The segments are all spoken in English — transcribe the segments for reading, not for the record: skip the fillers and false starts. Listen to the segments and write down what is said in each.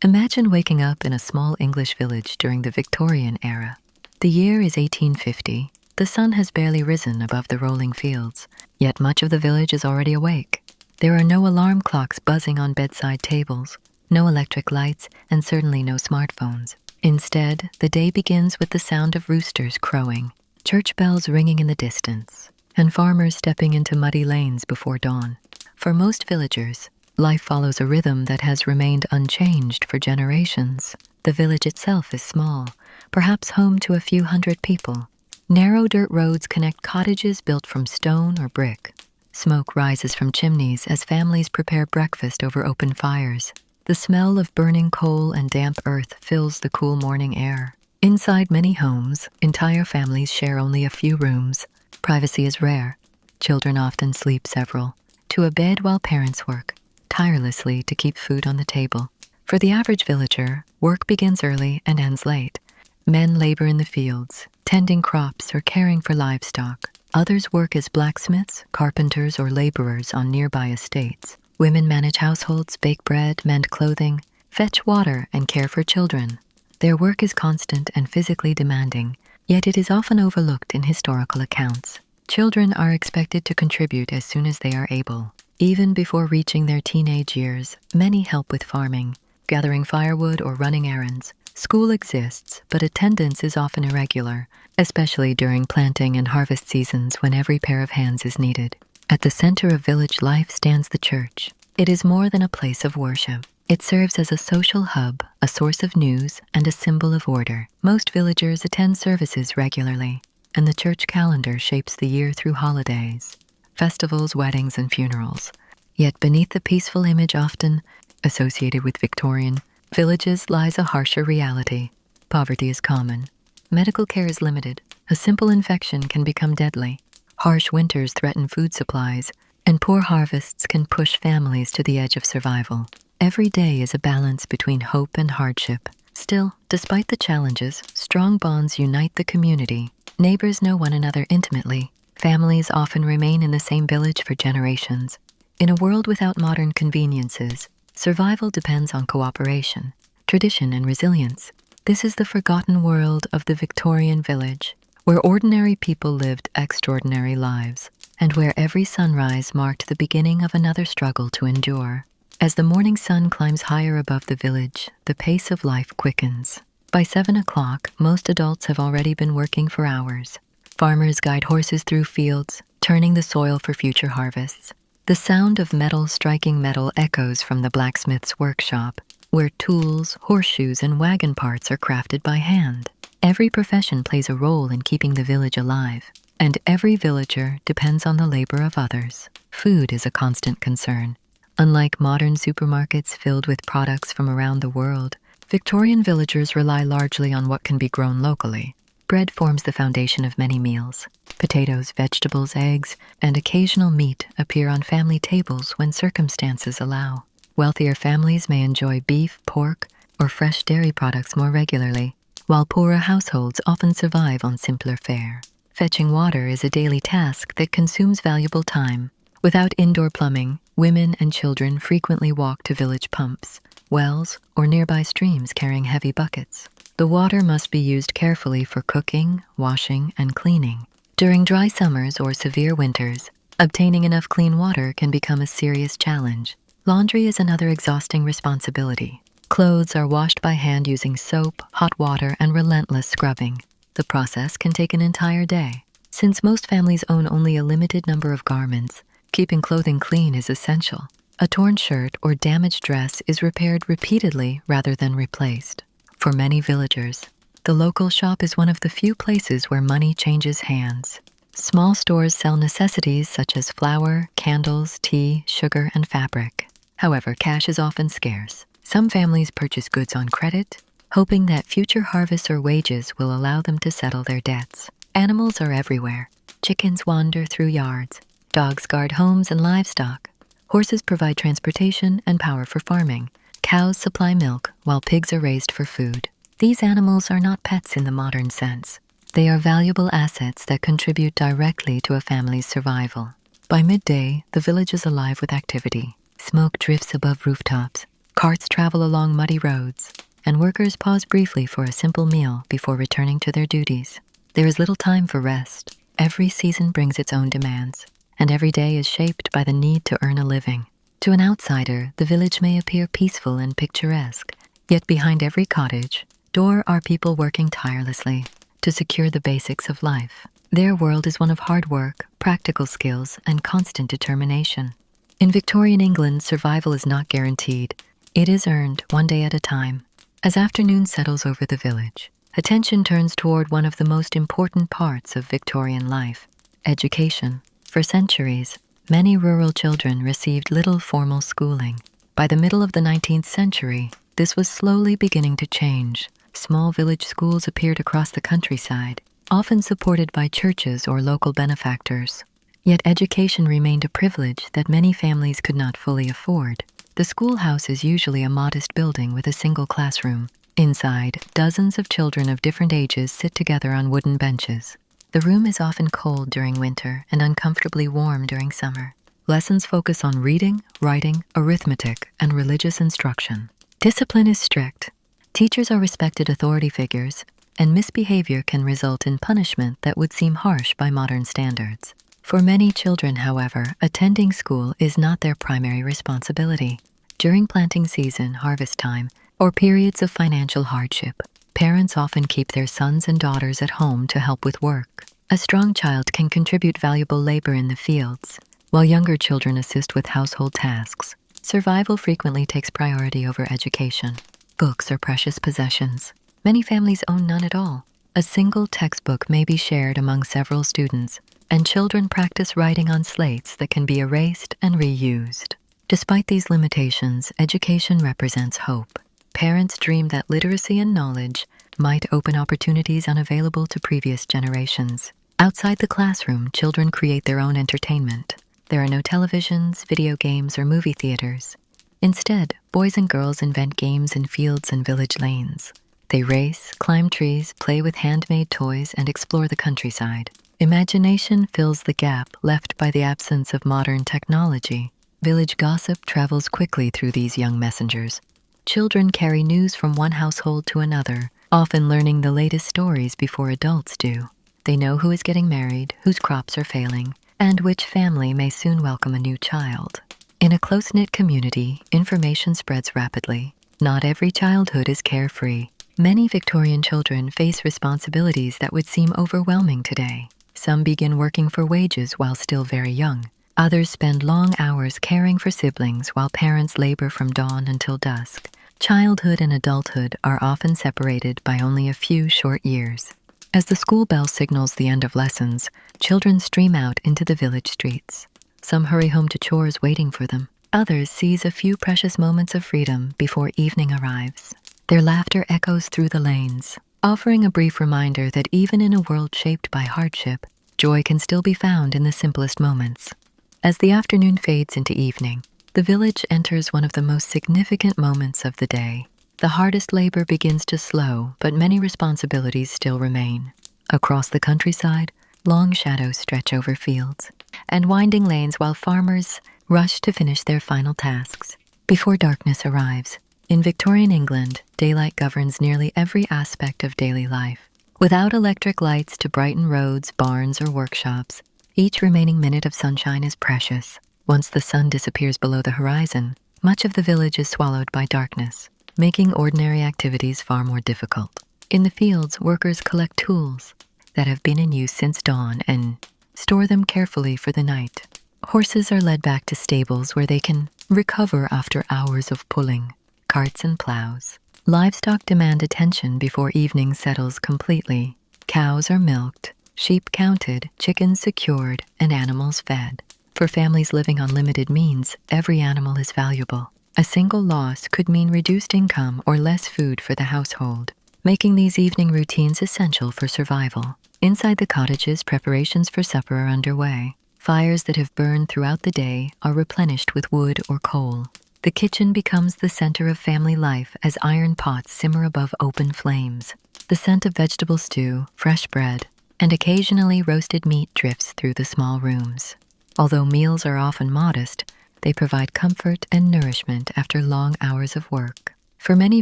Imagine waking up in a small English village during the Victorian era. The year is 1850. The sun has barely risen above the rolling fields, yet much of the village is already awake. There are no alarm clocks buzzing on bedside tables, no electric lights, and certainly no smartphones. Instead, the day begins with the sound of roosters crowing, church bells ringing in the distance, and farmers stepping into muddy lanes before dawn. For most villagers, life follows a rhythm that has remained unchanged for generations. The village itself is small, perhaps home to a few hundred people. Narrow dirt roads connect cottages built from stone or brick. Smoke rises from chimneys as families prepare breakfast over open fires. The smell of burning coal and damp earth fills the cool morning air. Inside many homes, entire families share only a few rooms. Privacy is rare. Children often sleep several to a bed while parents work tirelessly to keep food on the table. For the average villager, work begins early and ends late. Men labor in the fields, tending crops or caring for livestock. Others work as blacksmiths, carpenters, or laborers on nearby estates. Women manage households, bake bread, mend clothing, fetch water, and care for children. Their work is constant and physically demanding, yet it is often overlooked in historical accounts. Children are expected to contribute as soon as they are able. Even before reaching their teenage years, many help with farming, gathering firewood, or running errands. School exists, but attendance is often irregular, especially during planting and harvest seasons when every pair of hands is needed. At the center of village life stands the church. It is more than a place of worship. It serves as a social hub, a source of news, and a symbol of order. Most villagers attend services regularly, and the church calendar shapes the year through holidays, festivals, weddings, and funerals. Yet beneath the peaceful image often associated with Victorian villages lies a harsher reality. Poverty is common. Medical care is limited. A simple infection can become deadly. Harsh winters threaten food supplies, and poor harvests can push families to the edge of survival. Every day is a balance between hope and hardship. Still, despite the challenges, strong bonds unite the community. Neighbors know one another intimately. Families often remain in the same village for generations. In a world without modern conveniences, survival depends on cooperation, tradition, and resilience. This is the forgotten world of the Victorian village, where ordinary people lived extraordinary lives, and where every sunrise marked the beginning of another struggle to endure. As the morning sun climbs higher above the village, the pace of life quickens. By 7 o'clock, most adults have already been working for hours. Farmers guide horses through fields, turning the soil for future harvests. The sound of metal striking metal echoes from the blacksmith's workshop, where tools, horseshoes, and wagon parts are crafted by hand. Every profession plays a role in keeping the village alive, and every villager depends on the labor of others. Food is a constant concern. Unlike modern supermarkets filled with products from around the world, Victorian villagers rely largely on what can be grown locally. Bread forms the foundation of many meals. Potatoes, vegetables, eggs, and occasional meat appear on family tables when circumstances allow. Wealthier families may enjoy beef, pork, or fresh dairy products more regularly, while poorer households often survive on simpler fare. Fetching water is a daily task that consumes valuable time. Without indoor plumbing, women and children frequently walk to village pumps, wells, or nearby streams carrying heavy buckets. The water must be used carefully for cooking, washing, and cleaning. During dry summers or severe winters, obtaining enough clean water can become a serious challenge. Laundry is another exhausting responsibility. Clothes are washed by hand using soap, hot water, and relentless scrubbing. The process can take an entire day. Since most families own only a limited number of garments, keeping clothing clean is essential. A torn shirt or damaged dress is repaired repeatedly rather than replaced. For many villagers, the local shop is one of the few places where money changes hands. Small stores sell necessities such as flour, candles, tea, sugar, and fabric. However, cash is often scarce. Some families purchase goods on credit, hoping that future harvests or wages will allow them to settle their debts. Animals are everywhere. Chickens wander through yards. Dogs guard homes and livestock. Horses provide transportation and power for farming. Cows supply milk, while pigs are raised for food. These animals are not pets in the modern sense. They are valuable assets that contribute directly to a family's survival. By midday, the village is alive with activity. Smoke drifts above rooftops. Carts travel along muddy roads, and workers pause briefly for a simple meal before returning to their duties. There is little time for rest. Every season brings its own demands, and every day is shaped by the need to earn a living. To an outsider, the village may appear peaceful and picturesque, yet behind every cottage, door are people working tirelessly to secure the basics of life. Their world is one of hard work, practical skills, and constant determination. In Victorian England, survival is not guaranteed. It is earned one day at a time. As afternoon settles over the village, attention turns toward one of the most important parts of Victorian life: education. For centuries, many rural children received little formal schooling. By the middle of the 19th century, this was slowly beginning to change. Small village schools appeared across the countryside, often supported by churches or local benefactors. Yet education remained a privilege that many families could not fully afford. The schoolhouse is usually a modest building with a single classroom. Inside, dozens of children of different ages sit together on wooden benches. The room is often cold during winter and uncomfortably warm during summer. Lessons focus on reading, writing, arithmetic, and religious instruction. Discipline is strict. Teachers are respected authority figures, and misbehavior can result in punishment that would seem harsh by modern standards. For many children, however, attending school is not their primary responsibility. During planting season, harvest time, or periods of financial hardship, parents often keep their sons and daughters at home to help with work. A strong child can contribute valuable labor in the fields, while younger children assist with household tasks. Survival frequently takes priority over education. Books are precious possessions. Many families own none at all. A single textbook may be shared among several students, and children practice writing on slates that can be erased and reused. Despite these limitations, education represents hope. Parents dream that literacy and knowledge might open opportunities unavailable to previous generations. Outside the classroom, children create their own entertainment. There are no televisions, video games, or movie theaters. Instead, boys and girls invent games in fields and village lanes. They race, climb trees, play with handmade toys, and explore the countryside. Imagination fills the gap left by the absence of modern technology. Village gossip travels quickly through these young messengers. Children carry news from one household to another, often learning the latest stories before adults do. They know who is getting married, whose crops are failing, and which family may soon welcome a new child. In a close-knit community, information spreads rapidly. Not every childhood is carefree. Many Victorian children face responsibilities that would seem overwhelming today. Some begin working for wages while still very young. Others spend long hours caring for siblings while parents labor from dawn until dusk. Childhood and adulthood are often separated by only a few short years. As the school bell signals the end of lessons, children stream out into the village streets. Some hurry home to chores waiting for them. Others seize a few precious moments of freedom before evening arrives. Their laughter echoes through the lanes, offering a brief reminder that even in a world shaped by hardship, joy can still be found in the simplest moments. As the afternoon fades into evening, the village enters one of the most significant moments of the day. The hardest labor begins to slow, but many responsibilities still remain. Across the countryside, long shadows stretch over fields and winding lanes while farmers rush to finish their final tasks. Before darkness arrives, in Victorian England, daylight governs nearly every aspect of daily life. Without electric lights to brighten roads, barns, or workshops, each remaining minute of sunshine is precious. Once the sun disappears below the horizon, much of the village is swallowed by darkness, making ordinary activities far more difficult. In the fields, workers collect tools that have been in use since dawn and store them carefully for the night. Horses are led back to stables where they can recover after hours of pulling. Carts and plows. Livestock demand attention before evening settles completely. Cows are milked, sheep counted, chickens secured, and animals fed. For families living on limited means, every animal is valuable. A single loss could mean reduced income or less food for the household, making these evening routines essential for survival. Inside the cottages, preparations for supper are underway. Fires that have burned throughout the day are replenished with wood or coal. The kitchen becomes the center of family life as iron pots simmer above open flames. The scent of vegetable stew, fresh bread, and occasionally roasted meat drifts through the small rooms. Although meals are often modest, They provide comfort and nourishment after long hours of work. For many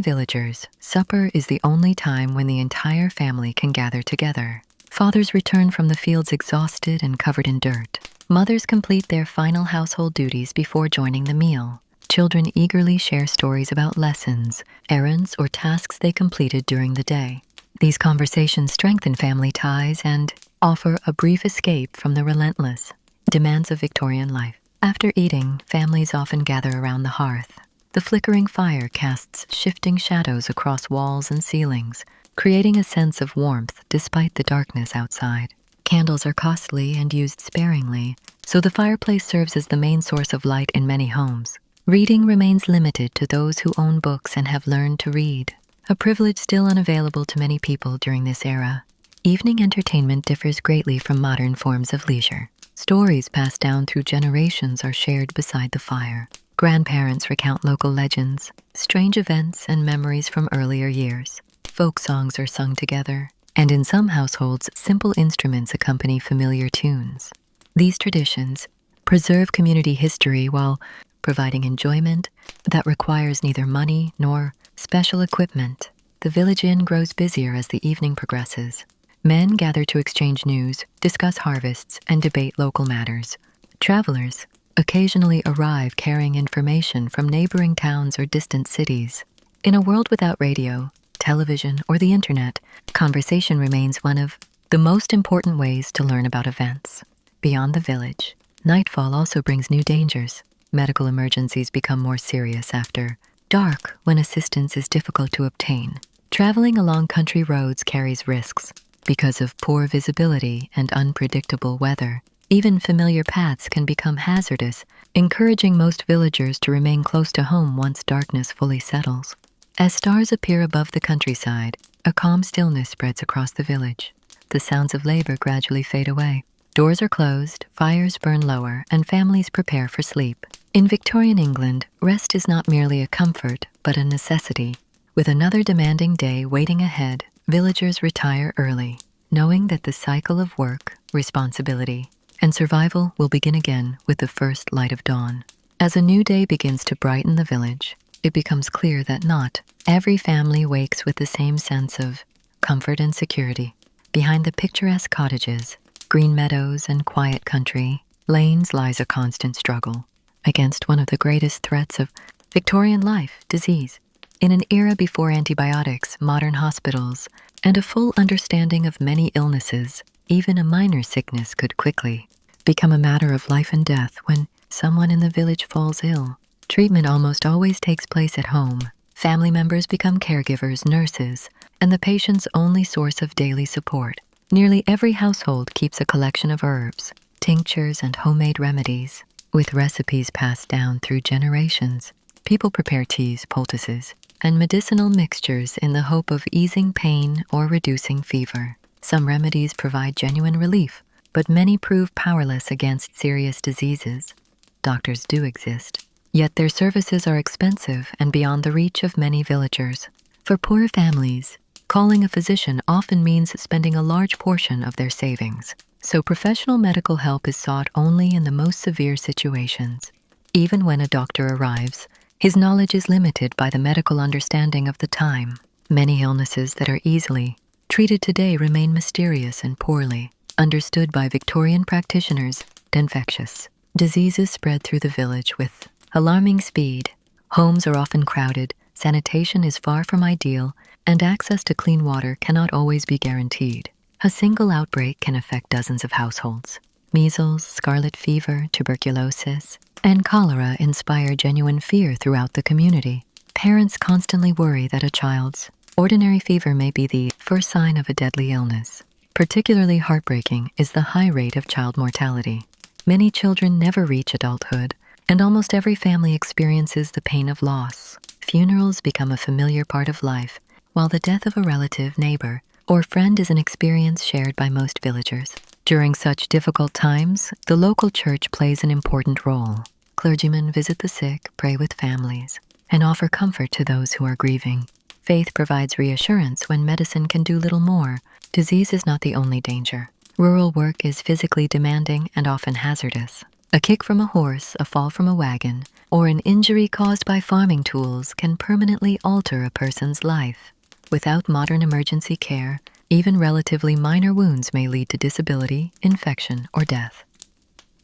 villagers, supper is the only time when the entire family can gather together. Fathers return from the fields exhausted and covered in dirt. Mothers complete their final household duties before joining the meal. Children eagerly share stories about lessons, errands, or tasks they completed during the day. These conversations strengthen family ties and offer a brief escape from the relentless demands of Victorian life. After eating, families often gather around the hearth. The flickering fire casts shifting shadows across walls and ceilings, creating a sense of warmth despite the darkness outside. Candles are costly and used sparingly, so the fireplace serves as the main source of light in many homes. Reading remains limited to those who own books and have learned to read, a privilege still unavailable to many people during this era. Evening entertainment differs greatly from modern forms of leisure. Stories passed down through generations are shared beside the fire. Grandparents recount local legends, strange events, and memories from earlier years. Folk songs are sung together, and in some households, simple instruments accompany familiar tunes. These traditions preserve community history while providing enjoyment that requires neither money nor special equipment. The village inn grows busier as the evening progresses. Men gather to exchange news, discuss harvests, and debate local matters. Travelers occasionally arrive carrying information from neighboring towns or distant cities. In a world without radio, television, or the internet, conversation remains one of the most important ways to learn about events. Beyond the village, nightfall also brings new dangers. Medical emergencies become more serious after dark when assistance is difficult to obtain. Traveling along country roads carries risks. Because of poor visibility and unpredictable weather, even familiar paths can become hazardous, encouraging most villagers to remain close to home once darkness fully settles. As stars appear above the countryside, a calm stillness spreads across the village. The sounds of labor gradually fade away. Doors are closed, fires burn lower, and families prepare for sleep. In Victorian England, rest is not merely a comfort, but a necessity. With another demanding day waiting ahead, villagers retire early, knowing that the cycle of work, responsibility, and survival will begin again with the first light of dawn. As a new day begins to brighten the village, it becomes clear that not every family wakes with the same sense of comfort and security. Behind the picturesque cottages, green meadows, and quiet country lanes lies a constant struggle against one of the greatest threats of Victorian life, disease. In an era before antibiotics, modern hospitals, and a full understanding of many illnesses, even a minor sickness could quickly become a matter of life and death when someone in the village falls ill. Treatment almost always takes place at home. Family members become caregivers, nurses, and the patient's only source of daily support. Nearly every household keeps a collection of herbs, tinctures, and homemade remedies, with recipes passed down through generations. People prepare teas, poultices, and medicinal mixtures in the hope of easing pain or reducing fever. Some remedies provide genuine relief, but many prove powerless against serious diseases. Doctors do exist, yet their services are expensive and beyond the reach of many villagers. For poor families, calling a physician often means spending a large portion of their savings, so professional medical help is sought only in the most severe situations. Even when a doctor arrives, his knowledge is limited by the medical understanding of the time. Many illnesses that are easily treated today remain mysterious and poorly understood by Victorian practitioners. Infectious diseases spread through the village with alarming speed. Homes are often crowded, sanitation is far from ideal, and access to clean water cannot always be guaranteed. A single outbreak can affect dozens of households. Measles, scarlet fever, tuberculosis, and cholera inspire genuine fear throughout the community. Parents constantly worry that a child's ordinary fever may be the first sign of a deadly illness. Particularly heartbreaking is the high rate of child mortality. Many children never reach adulthood, and almost every family experiences the pain of loss. Funerals become a familiar part of life, while the death of a relative, neighbor, or friend is an experience shared by most villagers. During such difficult times, the local church plays an important role. Clergymen visit the sick, pray with families, and offer comfort to those who are grieving. Faith provides reassurance when medicine can do little more. Disease is not the only danger. Rural work is physically demanding and often hazardous. A kick from a horse, a fall from a wagon, or an injury caused by farming tools can permanently alter a person's life. Without modern emergency care, even relatively minor wounds may lead to disability, infection, or death.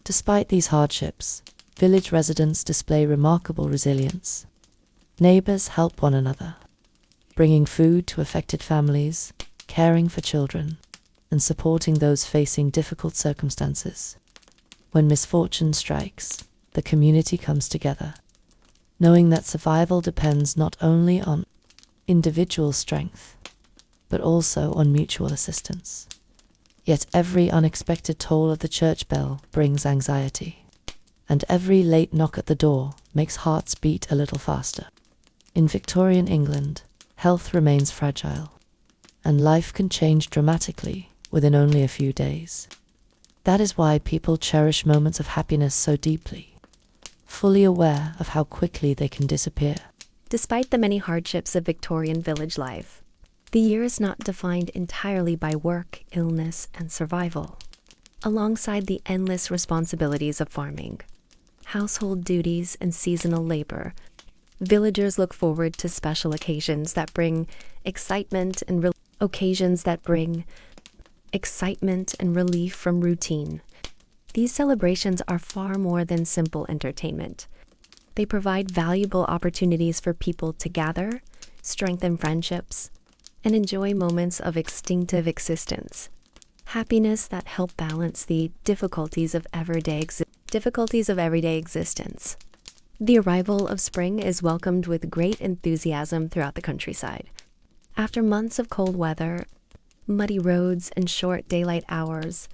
Despite these hardships, village residents display remarkable resilience. Neighbors help one another, bringing food to affected families, caring for children, and supporting those facing difficult circumstances. When misfortune strikes, the community comes together, knowing that survival depends not only on individual strength, but also on mutual assistance. Yet every unexpected toll of the church bell brings anxiety, and every late knock at the door makes hearts beat a little faster. In Victorian England, health remains fragile, and life can change dramatically within only a few days. That is why people cherish moments of happiness so deeply, fully aware of how quickly they can disappear. Despite the many hardships of Victorian village life, the year is not defined entirely by work, illness, and survival. Alongside the endless responsibilities of farming, household duties, and seasonal labor, villagers look forward to special occasions that bring excitement and relief from routine. These celebrations are far more than simple entertainment. They provide valuable opportunities for people to gather, strengthen friendships, and enjoy moments of instinctive existence. Happiness that help balance the difficulties of everyday existence. The arrival of spring is welcomed with great enthusiasm throughout the countryside. After months of cold weather, muddy roads, and short daylight hours,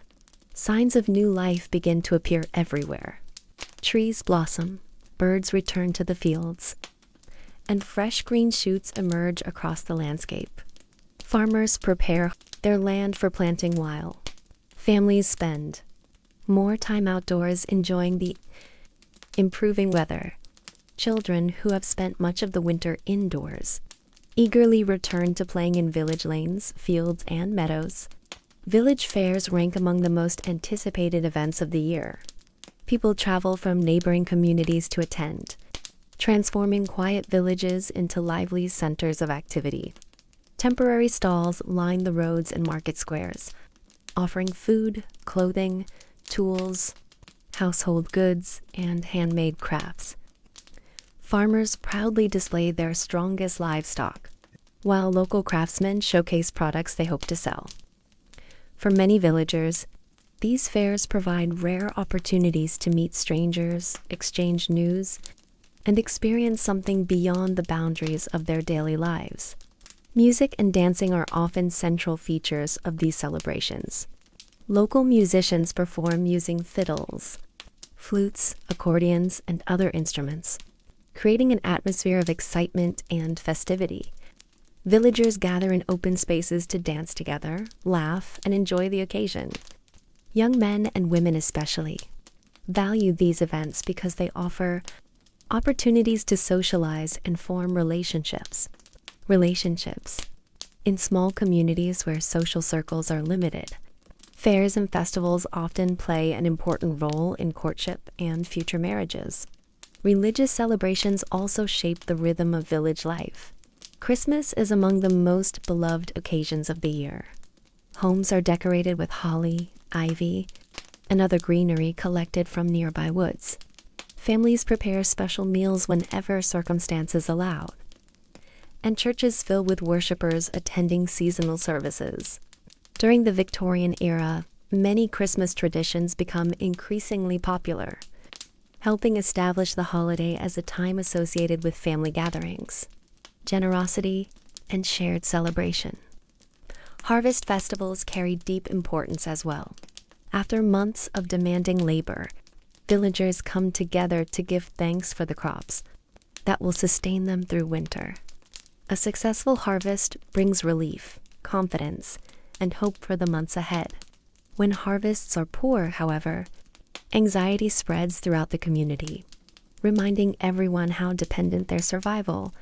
signs of new life begin to appear everywhere. Trees blossom, birds return to the fields, and fresh green shoots emerge across the landscape. Farmers prepare their land for planting while families spend more time outdoors enjoying the improving weather. Children who have spent much of the winter indoors eagerly return to playing in village lanes, fields, and meadows. Village fairs rank among the most anticipated events of the year. People travel from neighboring communities to attend, transforming quiet villages into lively centers of activity. Temporary stalls line the roads and market squares, offering food, clothing, tools, household goods, and handmade crafts. Farmers proudly display their strongest livestock, while local craftsmen showcase products they hope to sell. For many villagers, these fairs provide rare opportunities to meet strangers, exchange news, and experience something beyond the boundaries of their daily lives. Music and dancing are often central features of these celebrations. Local musicians perform using fiddles, flutes, accordions, and other instruments, creating an atmosphere of excitement and festivity. Villagers gather in open spaces to dance together, laugh, and enjoy the occasion. Young men and women especially value these events because they offer opportunities to socialize and form relationships. In small communities where social circles are limited, fairs and festivals often play an important role in courtship and future marriages. Religious celebrations also shape the rhythm of village life. Christmas is among the most beloved occasions of the year. Homes are decorated with holly, ivy, and other greenery collected from nearby woods. Families prepare special meals whenever circumstances allow, and churches fill with worshippers attending seasonal services. During the Victorian era, many Christmas traditions become increasingly popular, helping establish the holiday as a time associated with family gatherings, generosity, and shared celebration. Harvest festivals carry deep importance as well. After months of demanding labor, villagers come together to give thanks for the crops that will sustain them through winter. A successful harvest brings relief, confidence, and hope for the months ahead. When harvests are poor, however, anxiety spreads throughout the community, reminding everyone how dependent their survival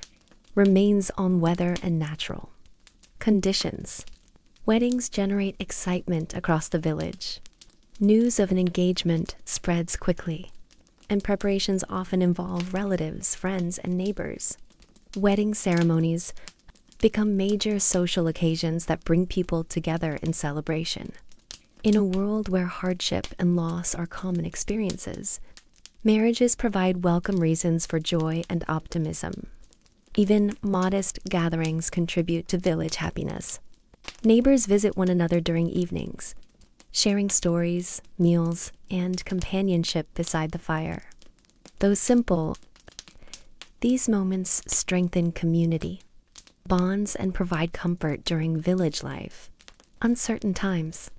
remains on weather and natural conditions. Weddings generate excitement across the village. News of an engagement spreads quickly, and preparations often involve relatives, friends, and neighbors. Wedding ceremonies become major social occasions that bring people together in celebration. In a world where hardship and loss are common experiences, marriages provide welcome reasons for joy and optimism. Even modest gatherings contribute to village happiness. Neighbors visit one another during evenings, sharing stories, meals, and companionship beside the fire. Though simple, these moments strengthen community, bonds, and provide comfort during village life. Uncertain times.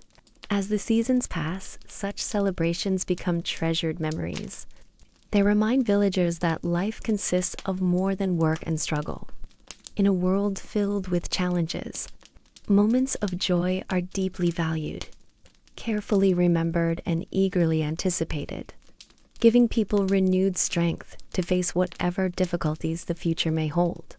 As the seasons pass, such celebrations become treasured memories. They remind villagers that life consists of more than work and struggle. In a world filled with challenges, moments of joy are deeply valued, carefully remembered, and eagerly anticipated, giving people renewed strength to face whatever difficulties the future may hold.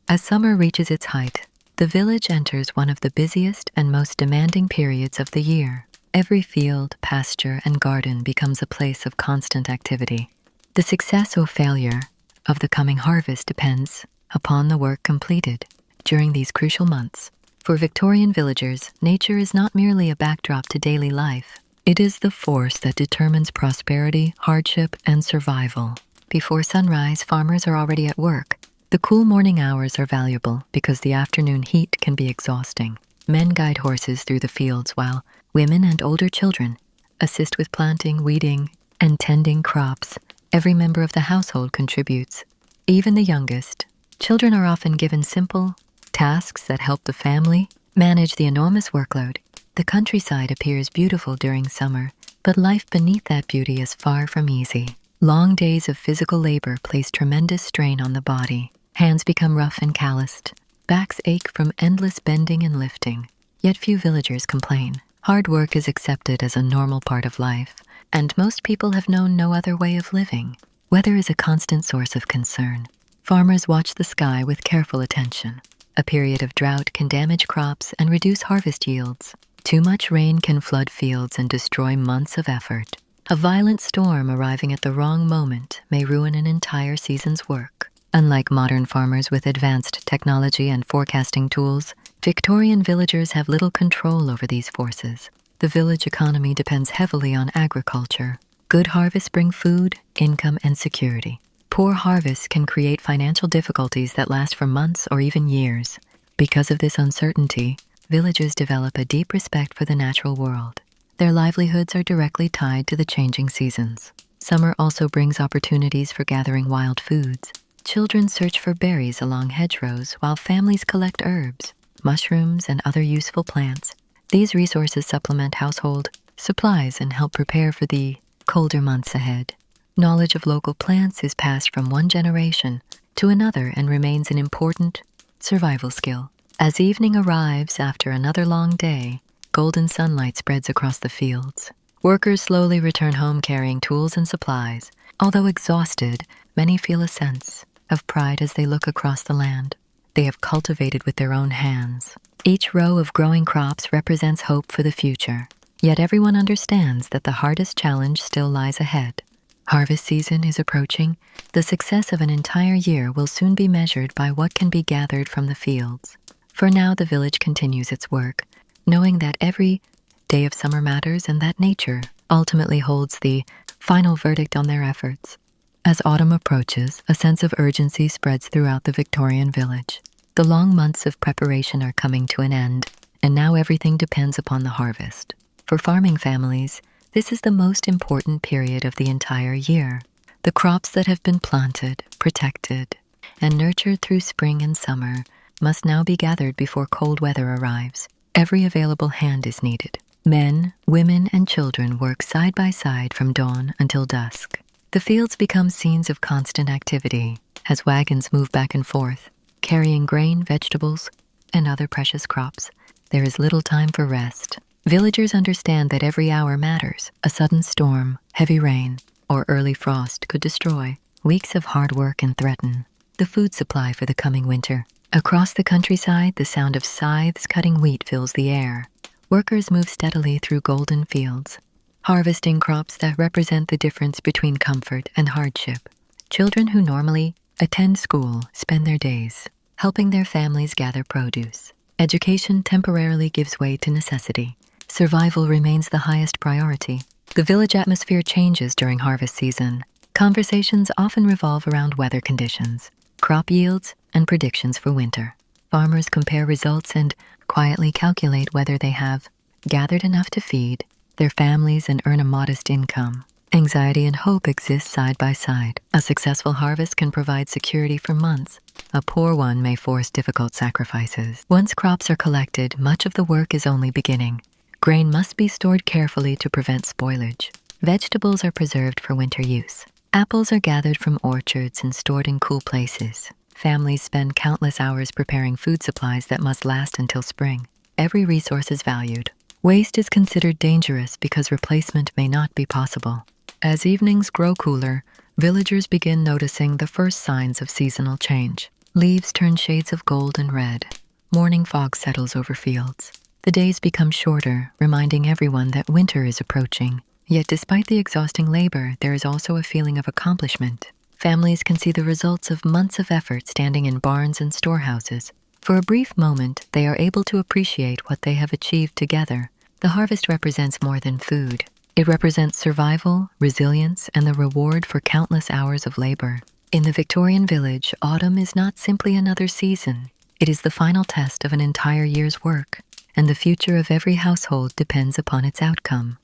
As summer reaches its height, the village enters one of the busiest and most demanding periods of the year. Every field, pasture, and garden becomes a place of constant activity. The success or failure of the coming harvest depends upon the work completed during these crucial months. For Victorian villagers, nature is not merely a backdrop to daily life. It is the force that determines prosperity, hardship, and survival. Before sunrise, farmers are already at work. The cool morning hours are valuable because the afternoon heat can be exhausting. Men guide horses through the fields while women and older children assist with planting, weeding, and tending crops. Every member of the household contributes, even the youngest. Children are often given simple tasks that help the family manage the enormous workload. The countryside appears beautiful during summer, but life beneath that beauty is far from easy. Long days of physical labor place tremendous strain on the body. Hands become rough and calloused. Backs ache from endless bending and lifting. Yet few villagers complain. Hard work is accepted as a normal part of life, and most people have known no other way of living. Weather is a constant source of concern. Farmers watch the sky with careful attention. A period of drought can damage crops and reduce harvest yields. Too much rain can flood fields and destroy months of effort. A violent storm arriving at the wrong moment may ruin an entire season's work. Unlike modern farmers with advanced technology and forecasting tools, Victorian villagers have little control over these forces. The village economy depends heavily on agriculture. Good harvests bring food, income, and security. Poor harvests can create financial difficulties that last for months or even years. Because of this uncertainty, villagers develop a deep respect for the natural world. Their livelihoods are directly tied to the changing seasons. Summer also brings opportunities for gathering wild foods. Children search for berries along hedgerows while families collect herbs, mushrooms, and other useful plants. These resources supplement household supplies and help prepare for the colder months ahead. Knowledge of local plants is passed from one generation to another and remains an important survival skill. As evening arrives after another long day, golden sunlight spreads across the fields. Workers slowly return home carrying tools and supplies. Although exhausted, many feel a sense of pride as they look across the land they have cultivated with their own hands. Each row of growing crops represents hope for the future. Yet everyone understands that the hardest challenge still lies ahead. Harvest season is approaching. The success of an entire year will soon be measured by what can be gathered from the fields. For now, the village continues its work, knowing that every day of summer matters and that nature ultimately holds the final verdict on their efforts. As autumn approaches, a sense of urgency spreads throughout the Victorian village. The long months of preparation are coming to an end, and now everything depends upon the harvest. For farming families, this is the most important period of the entire year. The crops that have been planted, protected, and nurtured through spring and summer must now be gathered before cold weather arrives. Every available hand is needed. Men, women, and children work side by side from dawn until dusk. The fields become scenes of constant activity as wagons move back and forth, carrying grain, vegetables, and other precious crops. There is little time for rest. Villagers understand that every hour matters. A sudden storm, heavy rain, or early frost could destroy weeks of hard work and threaten the food supply for the coming winter. Across the countryside, the sound of scythes cutting wheat fills the air. Workers move steadily through golden fields, harvesting crops that represent the difference between comfort and hardship. Children who normally attend school spend their days helping their families gather produce. Education temporarily gives way to necessity. Survival remains the highest priority. The village atmosphere changes during harvest season. Conversations often revolve around weather conditions, crop yields, and predictions for winter. Farmers compare results and quietly calculate whether they have gathered enough to feed their families and earn a modest income. Anxiety and hope exist side by side. A successful harvest can provide security for months. A poor one may force difficult sacrifices. Once crops are collected, much of the work is only beginning. Grain must be stored carefully to prevent spoilage. Vegetables are preserved for winter use. Apples are gathered from orchards and stored in cool places. Families spend countless hours preparing food supplies that must last until spring. Every resource is valued. Waste is considered dangerous because replacement may not be possible. As evenings grow cooler, villagers begin noticing the first signs of seasonal change. Leaves turn shades of gold and red. Morning fog settles over fields. The days become shorter, reminding everyone that winter is approaching. Yet despite the exhausting labor, there is also a feeling of accomplishment. Families can see the results of months of effort standing in barns and storehouses. For a brief moment, they are able to appreciate what they have achieved together. The harvest represents more than food. It represents survival, resilience, and the reward for countless hours of labor. In the Victorian village, autumn is not simply another season. It is the final test of an entire year's work, and the future of every household depends upon its outcome.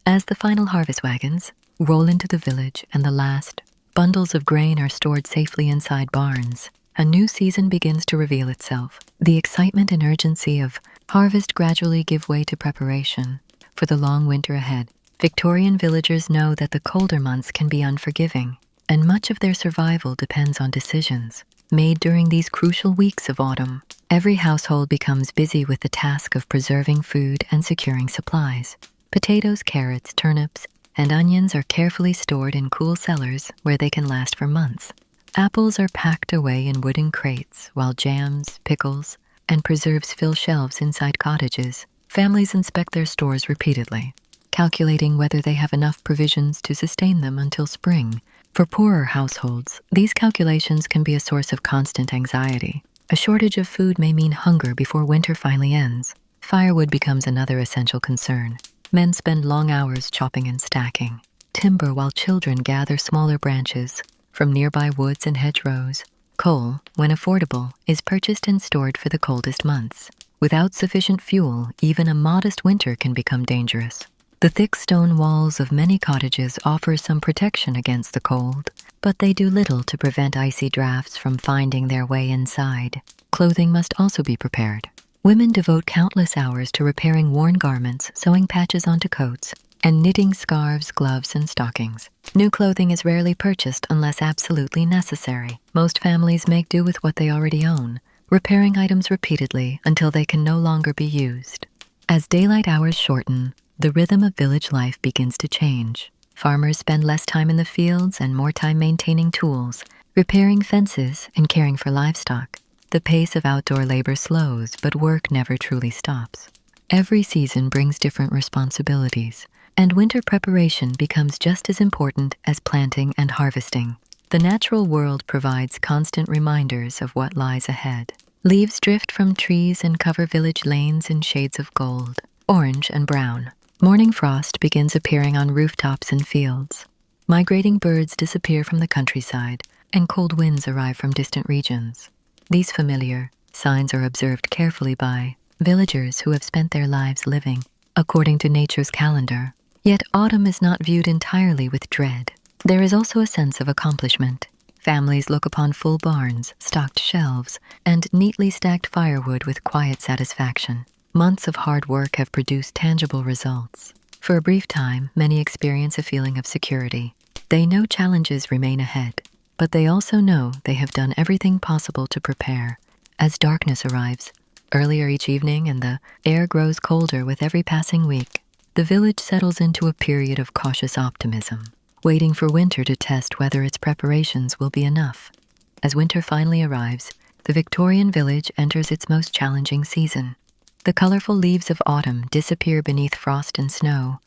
As the final harvest wagons roll into the village and the last bundles of grain are stored safely inside barns, a new season begins to reveal itself. The excitement and urgency of harvest gradually give way to preparation for the long winter ahead. Victorian villagers know that the colder months can be unforgiving, and much of their survival depends on decisions made during these crucial weeks of autumn. Every household becomes busy with the task of preserving food and securing supplies. Potatoes, carrots, turnips, and onions are carefully stored in cool cellars where they can last for months. Apples are packed away in wooden crates, while jams, pickles, and preserves fill shelves inside cottages. Families inspect their stores repeatedly, calculating whether they have enough provisions to sustain them until spring. For poorer households, these calculations can be a source of constant anxiety. A shortage of food may mean hunger before winter finally ends. Firewood becomes another essential concern. Men spend long hours chopping and stacking timber while children gather smaller branches from nearby woods and hedgerows. Coal, when affordable, is purchased and stored for the coldest months. Without sufficient fuel, even a modest winter can become dangerous. The thick stone walls of many cottages offer some protection against the cold, but they do little to prevent icy drafts from finding their way inside. Clothing must also be prepared. Women devote countless hours to repairing worn garments, sewing patches onto coats, and knitting scarves, gloves, and stockings. New clothing is rarely purchased unless absolutely necessary. Most families make do with what they already own, repairing items repeatedly until they can no longer be used. As daylight hours shorten, the rhythm of village life begins to change. Farmers spend less time in the fields and more time maintaining tools, repairing fences, and caring for livestock. The pace of outdoor labor slows, but work never truly stops. Every season brings different responsibilities, and winter preparation becomes just as important as planting and harvesting. The natural world provides constant reminders of what lies ahead. Leaves drift from trees and cover village lanes in shades of gold, orange, and brown. Morning frost begins appearing on rooftops and fields. Migrating birds disappear from the countryside, and cold winds arrive from distant regions. These familiar signs are observed carefully by villagers who have spent their lives living according to nature's calendar. Yet autumn is not viewed entirely with dread. There is also a sense of accomplishment. Families look upon full barns, stocked shelves, and neatly stacked firewood with quiet satisfaction. Months of hard work have produced tangible results. For a brief time, many experience a feeling of security. They know challenges remain ahead, but they also know they have done everything possible to prepare. As darkness arrives, earlier each evening and the air grows colder with every passing week, the village settles into a period of cautious optimism, waiting for winter to test whether its preparations will be enough. As winter finally arrives, the Victorian village enters its most challenging season. The colorful leaves of autumn disappear beneath frost and snow,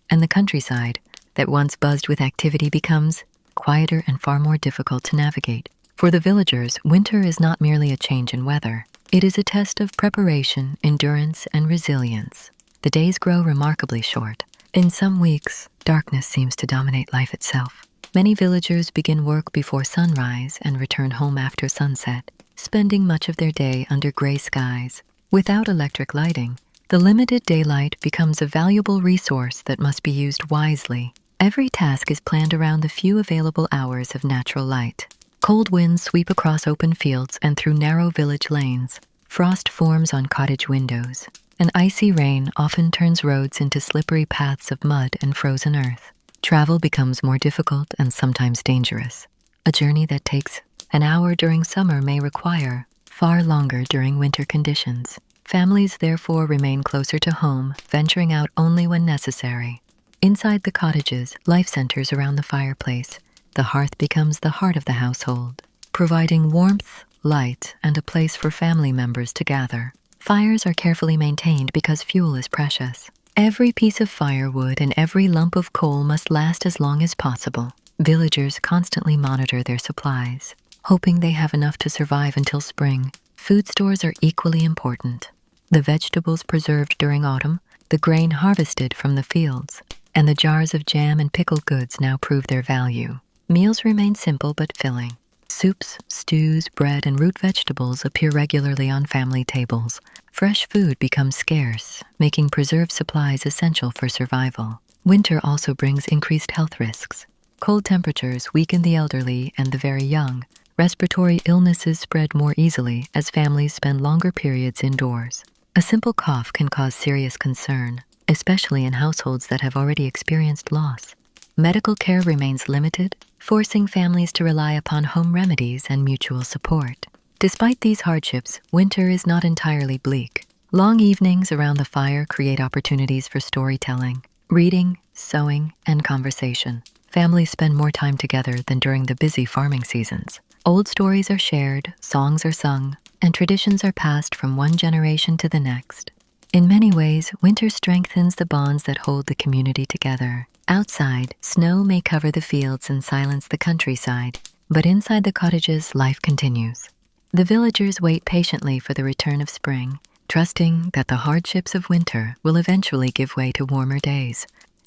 and the countryside, that once buzzed with activity, becomes quieter and far more difficult to navigate. For the villagers, winter is not merely a change in weather. It is a test of preparation, endurance, and resilience. The days grow remarkably short. In some weeks, darkness seems to dominate life itself. Many villagers begin work before sunrise and return home after sunset, spending much of their day under gray skies. Without electric lighting, the limited daylight becomes a valuable resource that must be used wisely. Every task is planned around the few available hours of natural light. Cold winds sweep across open fields and through narrow village lanes. Frost forms on cottage windows. An icy rain often turns roads into slippery paths of mud and frozen earth. Travel becomes more difficult and sometimes dangerous. A journey that takes an hour during summer may require far longer during winter conditions. Families therefore remain closer to home, venturing out only when necessary. Inside the cottages, life centers around the fireplace. The hearth becomes the heart of the household, providing warmth, light, and a place for family members to gather. Fires are carefully maintained because fuel is precious. Every piece of firewood and every lump of coal must last as long as possible. Villagers constantly monitor their supplies, hoping they have enough to survive until spring. Food stores are equally important. The vegetables preserved during autumn, the grain harvested from the fields, and the jars of jam and pickled goods now prove their value. Meals remain simple but filling. Soups, stews, bread, and root vegetables appear regularly on family tables. Fresh food becomes scarce, making preserved supplies essential for survival. Winter also brings increased health risks. Cold temperatures weaken the elderly and the very young. Respiratory illnesses spread more easily as families spend longer periods indoors. A simple cough can cause serious concern, especially in households that have already experienced loss. Medical care remains limited, forcing families to rely upon home remedies and mutual support. Despite these hardships, winter is not entirely bleak. Long evenings around the fire create opportunities for storytelling, reading, sewing, and conversation. Families spend more time together than during the busy farming seasons. Old stories are shared, songs are sung, and traditions are passed from one generation to the next. In many ways, winter strengthens the bonds that hold the community together. Outside, snow may cover the fields and silence the countryside, but inside the cottages, life continues. The villagers wait patiently for the return of spring, trusting that the hardships of winter will eventually give way to warmer days.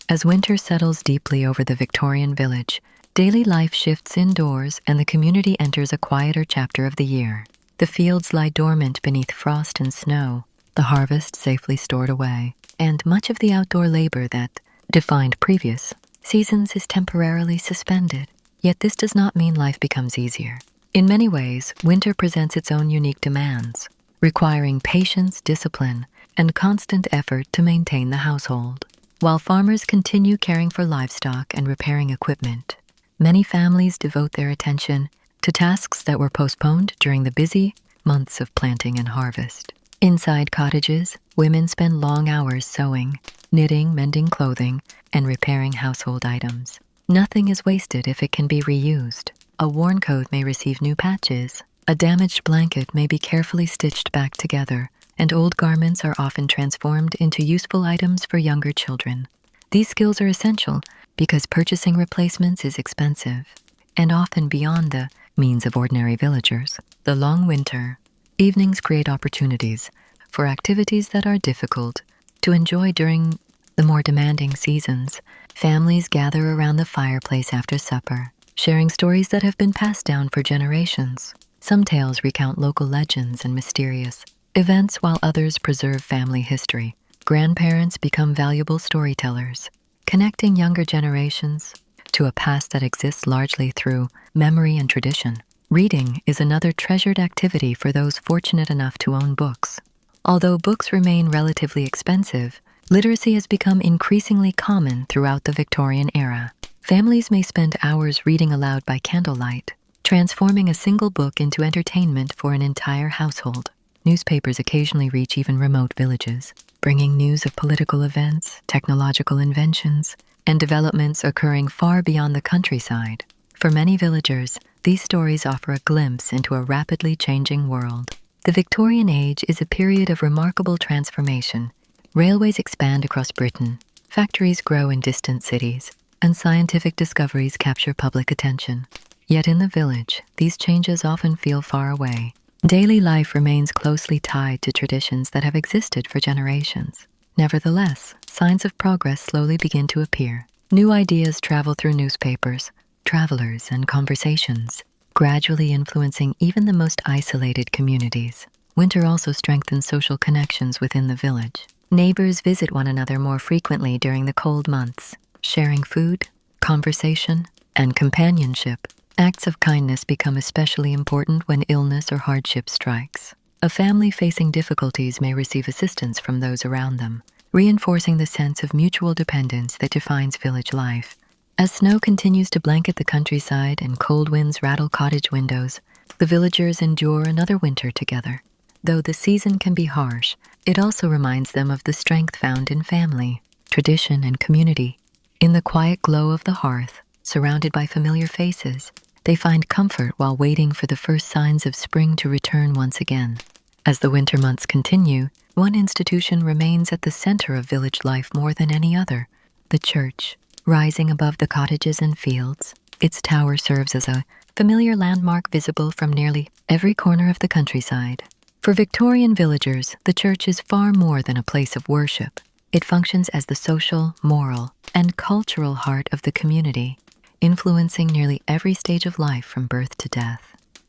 As winter settles deeply over the Victorian village, daily life shifts indoors and the community enters a quieter chapter of the year. The fields lie dormant beneath frost and snow, the harvest safely stored away, and much of the outdoor labor that defined previous seasons is temporarily suspended. Yet this does not mean life becomes easier. In many ways, winter presents its own unique demands, requiring patience, discipline, and constant effort to maintain the household. While farmers continue caring for livestock and repairing equipment, many families devote their attention to tasks that were postponed during the busy months of planting and harvest. Inside cottages, women spend long hours sewing, knitting, mending clothing, and repairing household items. Nothing is wasted if it can be reused. A worn coat may receive new patches, a damaged blanket may be carefully stitched back together, and old garments are often transformed into useful items for younger children. These skills are essential because purchasing replacements is expensive and often beyond the means of ordinary villagers. The long winter evenings create opportunities for activities that are difficult to enjoy during the more demanding seasons. Families gather around the fireplace after supper, sharing stories that have been passed down for generations. Some tales recount local legends and mysterious events, while others preserve family history. Grandparents become valuable storytellers, connecting younger generations to a past that exists largely through memory and tradition. Reading is another treasured activity for those fortunate enough to own books. Although books remain relatively expensive, literacy has become increasingly common throughout the Victorian era. Families may spend hours reading aloud by candlelight, transforming a single book into entertainment for an entire household. Newspapers occasionally reach even remote villages, bringing news of political events, technological inventions, and developments occurring far beyond the countryside. For many villagers, these stories offer a glimpse into a rapidly changing world. The Victorian age is a period of remarkable transformation. Railways expand across Britain, Factories grow in distant cities, and scientific discoveries capture public attention. Yet in the village, these changes often feel far away. Daily life remains closely tied to traditions that have existed for generations. Nevertheless, signs of progress slowly begin to appear. New ideas travel through newspapers, travelers, and conversations, gradually influencing even the most isolated communities. Winter also strengthens social connections within the village. Neighbors visit one another more frequently during the cold months, sharing food, conversation, and companionship. Acts of kindness become especially important when illness or hardship strikes. A family facing difficulties may receive assistance from those around them, reinforcing the sense of mutual dependence that defines village life. As snow continues to blanket the countryside and cold winds rattle cottage windows, the villagers endure another winter together. Though the season can be harsh, it also reminds them of the strength found in family, tradition, and community. In the quiet glow of the hearth, surrounded by familiar faces, they find comfort while waiting for the first signs of spring to return once again. As the winter months continue, one institution remains at the center of village life more than any other: the church. Rising above the cottages and fields, its tower serves as a familiar landmark visible from nearly every corner of the countryside. For Victorian villagers, the church is far more than a place of worship. It functions as the social, moral, and cultural heart of the community, influencing nearly every stage of life from birth to death.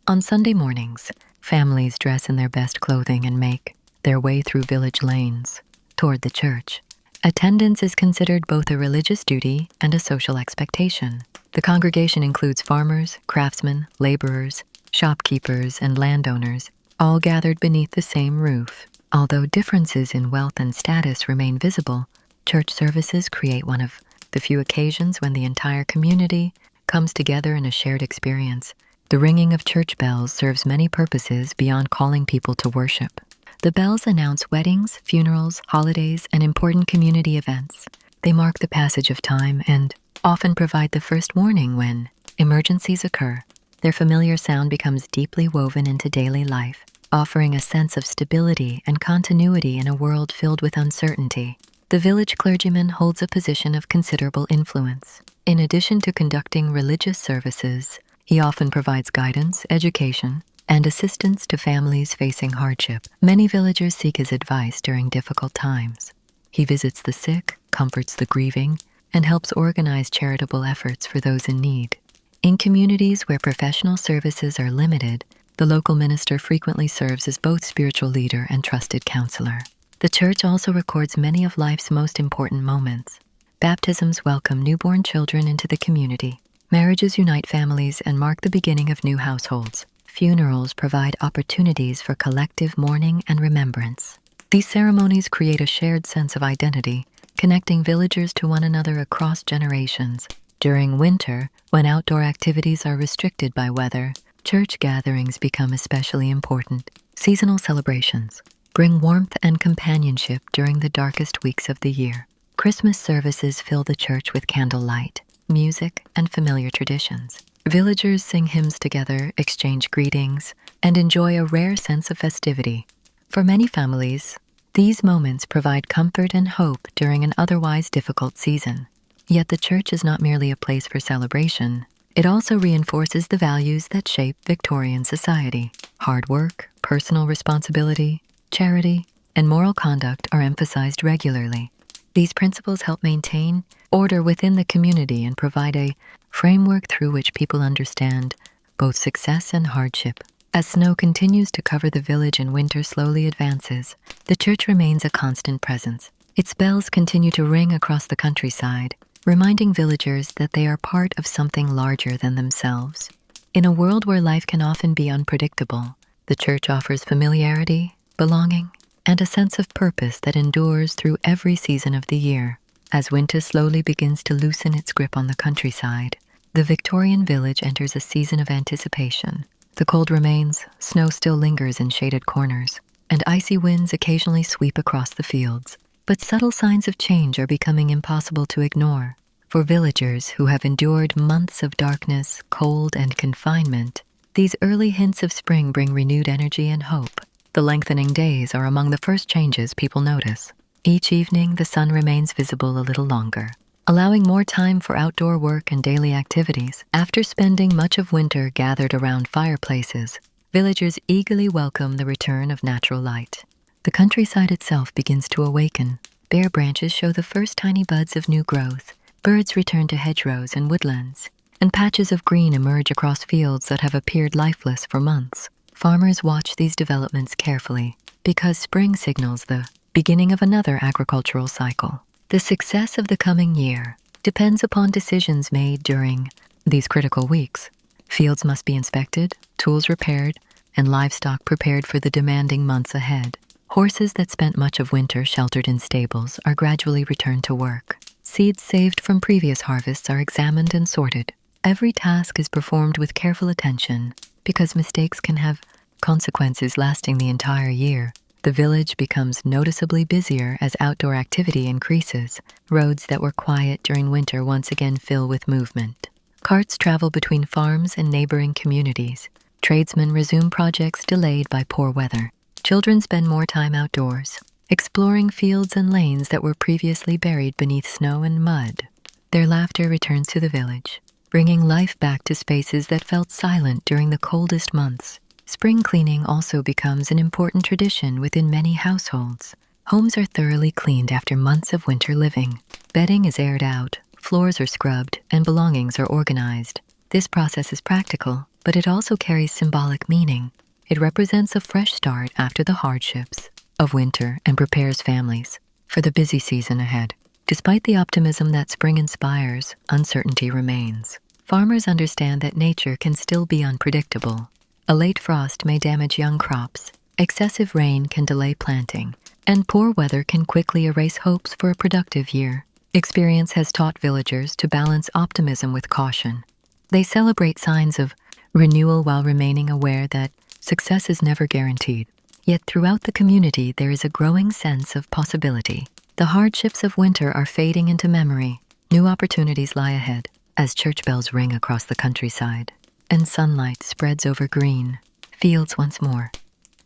On Sunday mornings, families dress in their best clothing and make their way through village lanes toward the church. Attendance is considered both a religious duty and a social expectation. The congregation includes farmers, craftsmen, laborers, shopkeepers, and landowners, all gathered beneath the same roof. Although differences in wealth and status remain visible, church services create one of the few occasions when the entire community comes together in a shared experience. The ringing of church bells serves many purposes beyond calling people to worship. The bells announce weddings, funerals, holidays, and important community events. They mark the passage of time and often provide the first warning when emergencies occur. Their familiar sound becomes deeply woven into daily life, offering a sense of stability and continuity in a world filled with uncertainty. The village clergyman holds a position of considerable influence. In addition to conducting religious services, he often provides guidance, education, and assistance to families facing hardship. Many villagers seek his advice during difficult times. He visits the sick, comforts the grieving, and helps organize charitable efforts for those in need. In communities where professional services are limited, the local minister frequently serves as both spiritual leader and trusted counselor. The church also records many of life's most important moments. Baptisms welcome newborn children into the community. Marriages unite families and mark the beginning of new households. Funerals provide opportunities for collective mourning and remembrance. These ceremonies create a shared sense of identity, connecting villagers to one another across generations. During winter, when outdoor activities are restricted by weather, church gatherings become especially important. Seasonal celebrations bring warmth and companionship during the darkest weeks of the year. Christmas services fill the church with candlelight, music, and familiar traditions. Villagers sing hymns together, exchange greetings, and enjoy a rare sense of festivity. For many families, these moments provide comfort and hope during an otherwise difficult season. Yet the church is not merely a place for celebration. It also reinforces the values that shape Victorian society. Hard work, personal responsibility, charity, and moral conduct are emphasized regularly. These principles help maintain order within the community and provide a framework through which people understand both success and hardship. As snow continues to cover the village and winter slowly advances, the church remains a constant presence. Its bells continue to ring across the countryside, reminding villagers that they are part of something larger than themselves. In a world where life can often be unpredictable, the church offers familiarity, belonging, and a sense of purpose that endures through every season of the year. As winter slowly begins to loosen its grip on the countryside, the Victorian village enters a season of anticipation. The cold remains, snow still lingers in shaded corners, and icy winds occasionally sweep across the fields. But subtle signs of change are becoming impossible to ignore. For villagers who have endured months of darkness, cold, and confinement, these early hints of spring bring renewed energy and hope. The lengthening days are among the first changes people notice. Each evening, the sun remains visible a little longer, allowing more time for outdoor work and daily activities. After spending much of winter gathered around fireplaces, villagers eagerly welcome the return of natural light. The countryside itself begins to awaken. Bare branches show the first tiny buds of new growth. Birds return to hedgerows and woodlands, and patches of green emerge across fields that have appeared lifeless for months. Farmers watch these developments carefully because spring signals the beginning of another agricultural cycle. The success of the coming year depends upon decisions made during these critical weeks. Fields must be inspected, tools repaired, and livestock prepared for the demanding months ahead. Horses that spent much of winter sheltered in stables are gradually returned to work. Seeds saved from previous harvests are examined and sorted. Every task is performed with careful attention because mistakes can have consequences lasting the entire year. The village becomes noticeably busier as outdoor activity increases. Roads that were quiet during winter once again fill with movement. Carts travel between farms and neighboring communities. Tradesmen resume projects delayed by poor weather. Children spend more time outdoors, exploring fields and lanes that were previously buried beneath snow and mud. Their laughter returns to the village, bringing life back to spaces that felt silent during the coldest months. Spring cleaning also becomes an important tradition within many households. Homes are thoroughly cleaned after months of winter living. Bedding is aired out, floors are scrubbed, and belongings are organized. This process is practical, but it also carries symbolic meaning. It represents a fresh start after the hardships of winter and prepares families for the busy season ahead. Despite the optimism that spring inspires, uncertainty remains. Farmers understand that nature can still be unpredictable. A late frost may damage young crops, excessive rain can delay planting, and poor weather can quickly erase hopes for a productive year. Experience has taught villagers to balance optimism with caution. They celebrate signs of renewal while remaining aware that success is never guaranteed. Yet throughout the community there is a growing sense of possibility. The hardships of winter are fading into memory. New opportunities lie ahead as church bells ring across the countryside and sunlight spreads over green fields once more.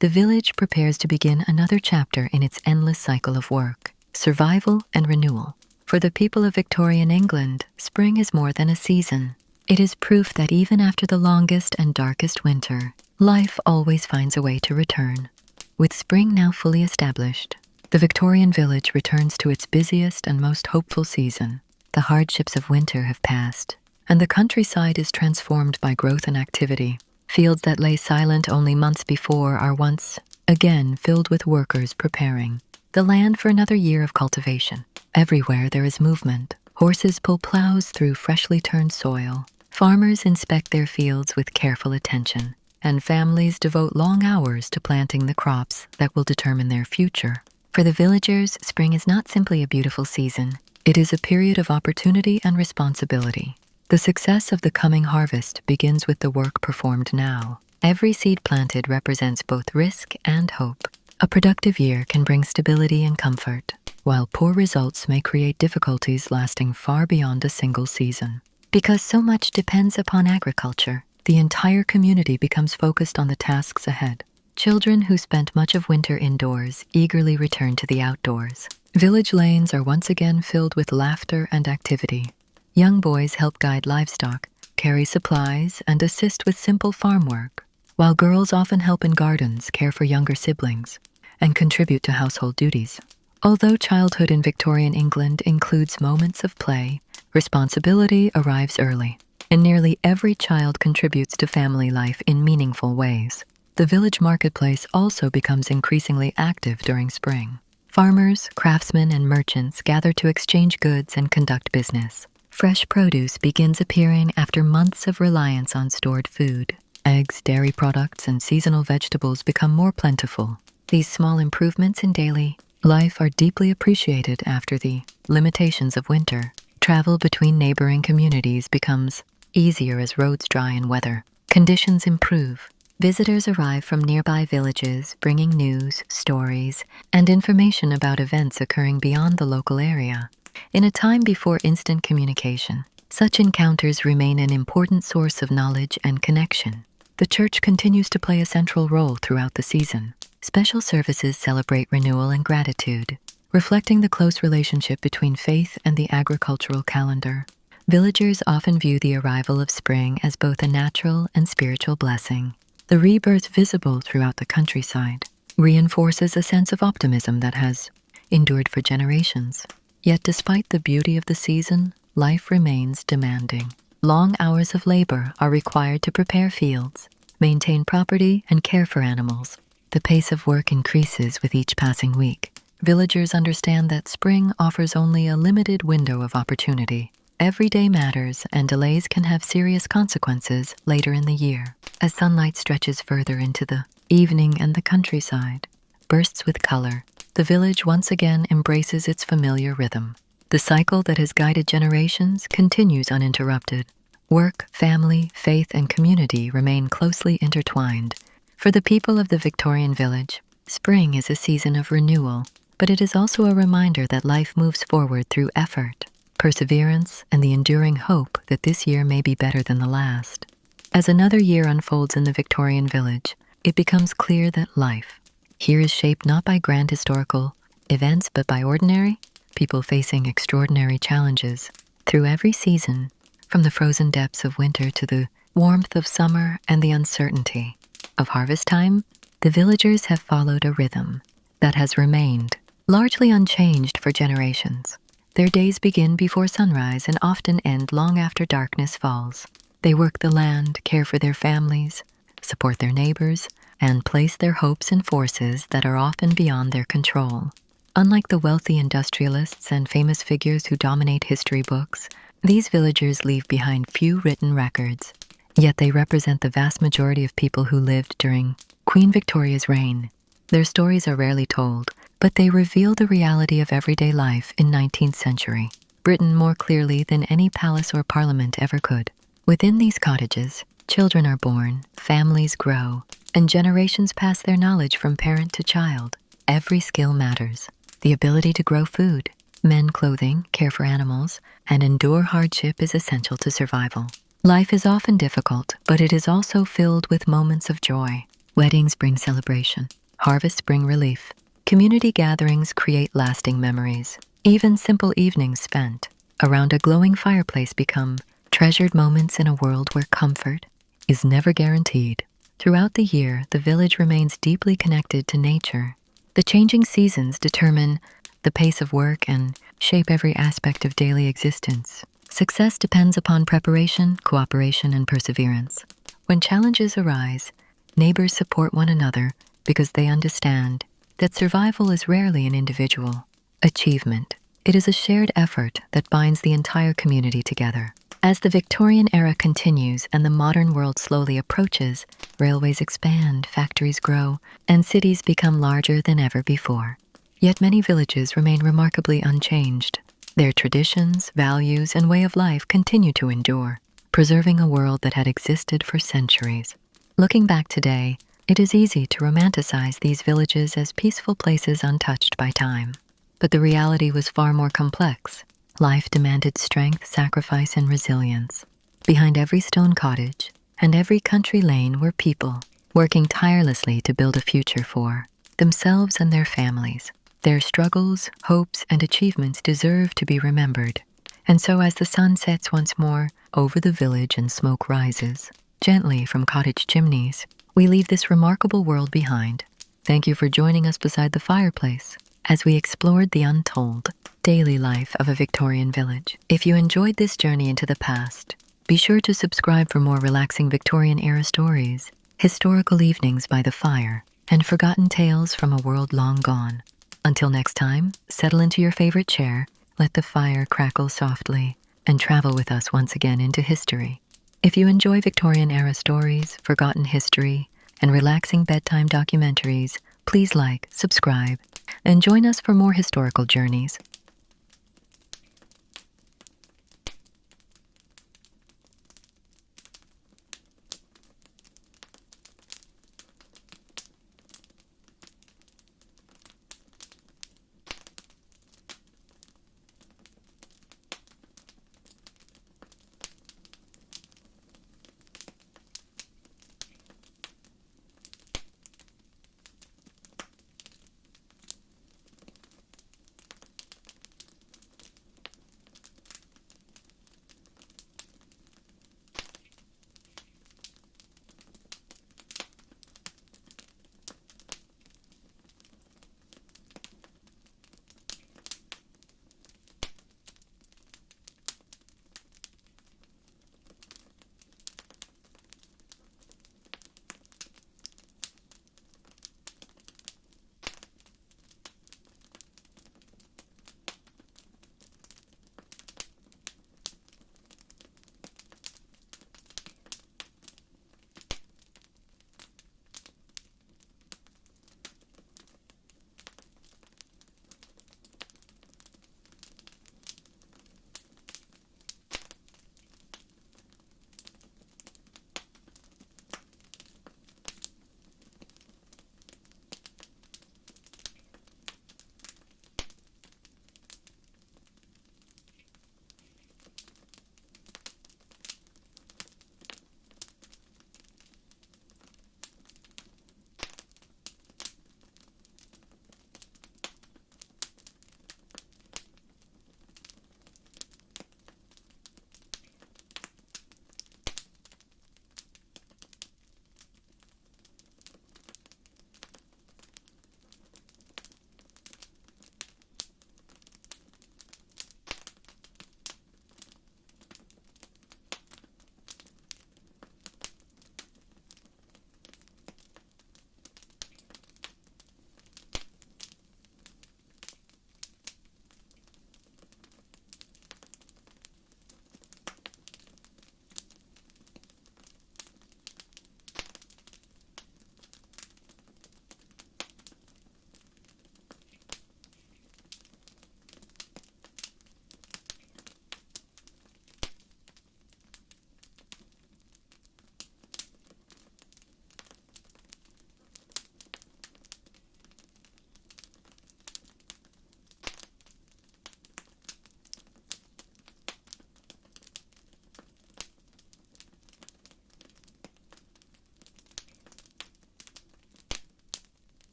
The village prepares to begin another chapter in its endless cycle of work, survival and renewal. For the people of Victorian England, spring is more than a season. It is proof that even after the longest and darkest winter, life always finds a way to return. With spring now fully established, the Victorian village returns to its busiest and most hopeful season. The hardships of winter have passed, and the countryside is transformed by growth and activity. Fields that lay silent only months before are once again filled with workers preparing the land for another year of cultivation. Everywhere there is movement. Horses pull plows through freshly turned soil. Farmers inspect their fields with careful attention, and families devote long hours to planting the crops that will determine their future. For the villagers, spring is not simply a beautiful season. It is a period of opportunity and responsibility. The success of the coming harvest begins with the work performed now. Every seed planted represents both risk and hope. A productive year can bring stability and comfort, while poor results may create difficulties lasting far beyond a single season. Because so much depends upon agriculture, the entire community becomes focused on the tasks ahead. Children who spent much of winter indoors eagerly return to the outdoors. Village lanes are once again filled with laughter and activity. Young boys help guide livestock, carry supplies, and assist with simple farm work, while girls often help in gardens, care for younger siblings, and contribute to household duties. Although childhood in Victorian England includes moments of play, responsibility arrives early, and nearly every child contributes to family life in meaningful ways. The village marketplace also becomes increasingly active during spring. Farmers, craftsmen, and merchants gather to exchange goods and conduct business. Fresh produce begins appearing after months of reliance on stored food. Eggs, dairy products, and seasonal vegetables become more plentiful. These small improvements in daily life are deeply appreciated after the limitations of winter. Travel between neighboring communities becomes easier as roads dry and weather conditions improve. Visitors arrive from nearby villages, bringing news, stories, and information about events occurring beyond the local area. In a time before instant communication, such encounters remain an important source of knowledge and connection. The church continues to play a central role throughout the season. Special services celebrate renewal and gratitude. reflecting the close relationship between faith and the agricultural calendar. Villagers often view the arrival of spring as both a natural and spiritual blessing. The rebirth visible throughout the countryside reinforces a sense of optimism that has endured for generations. Yet despite the beauty of the season, life remains demanding. Long hours of labor are required to prepare fields, maintain property, and care for animals. The pace of work increases with each passing week. Villagers understand that spring offers only a limited window of opportunity. Every day matters, and delays can have serious consequences later in the year. As sunlight stretches further into the evening and the countryside bursts with color, the village once again embraces its familiar rhythm. The cycle that has guided generations continues uninterrupted. Work, family, faith, and community remain closely intertwined. For the people of the Victorian village, spring is a season of renewal, but it is also a reminder that life moves forward through effort, perseverance, and the enduring hope that this year may be better than the last. As another year unfolds in the Victorian village, it becomes clear that life here is shaped not by grand historical events, but by ordinary people facing extraordinary challenges. Through every season, from the frozen depths of winter to the warmth of summer and the uncertainty of harvest time, the villagers have followed a rhythm that has remained largely unchanged for generations. Their days begin before sunrise and often end long after darkness falls. They work the land, care for their families, support their neighbors, and place their hopes in forces that are often beyond their control. Unlike the wealthy industrialists and famous figures who dominate history books, these villagers leave behind few written records, yet they represent the vast majority of people who lived during Queen Victoria's reign. Their stories are rarely told, but they reveal the reality of everyday life in 19th century Britain more clearly than any palace or parliament ever could. Within these cottages, children are born, families grow, and generations pass their knowledge from parent to child. Every skill matters. The ability to grow food, mend clothing, care for animals, and endure hardship is essential to survival. Life is often difficult, but it is also filled with moments of joy. Weddings bring celebration. Harvests bring relief. Community gatherings create lasting memories. Even simple evenings spent around a glowing fireplace become treasured moments in a world where comfort is never guaranteed. Throughout the year, the village remains deeply connected to nature. The changing seasons determine the pace of work and shape every aspect of daily existence. Success depends upon preparation, cooperation, and perseverance. When challenges arise, neighbors support one another because they understand that survival is rarely an individual achievement. It is a shared effort that binds the entire community together. As the Victorian era continues and the modern world slowly approaches, railways expand, factories grow, and cities become larger than ever before. Yet many villages remain remarkably unchanged. Their traditions, values, and way of life continue to endure, preserving a world that had existed for centuries. Looking back today, it is easy to romanticize these villages as peaceful places untouched by time. But the reality was far more complex. Life demanded strength, sacrifice, and resilience. Behind every stone cottage and every country lane were people working tirelessly to build a future for themselves and their families. Their struggles, hopes, and achievements deserve to be remembered. And so as the sun sets once more over the village and smoke rises gently from cottage chimneys, we leave this remarkable world behind. Thank you for joining us beside the fireplace as we explored the untold daily life of a Victorian village. If you enjoyed this journey into the past, be sure to subscribe for more relaxing Victorian-era stories, historical evenings by the fire, and forgotten tales from a world long gone. Until next time, settle into your favorite chair, let the fire crackle softly, and travel with us once again into history. If you enjoy Victorian-era stories, forgotten history, and relaxing bedtime documentaries, please like, subscribe, and join us for more historical journeys.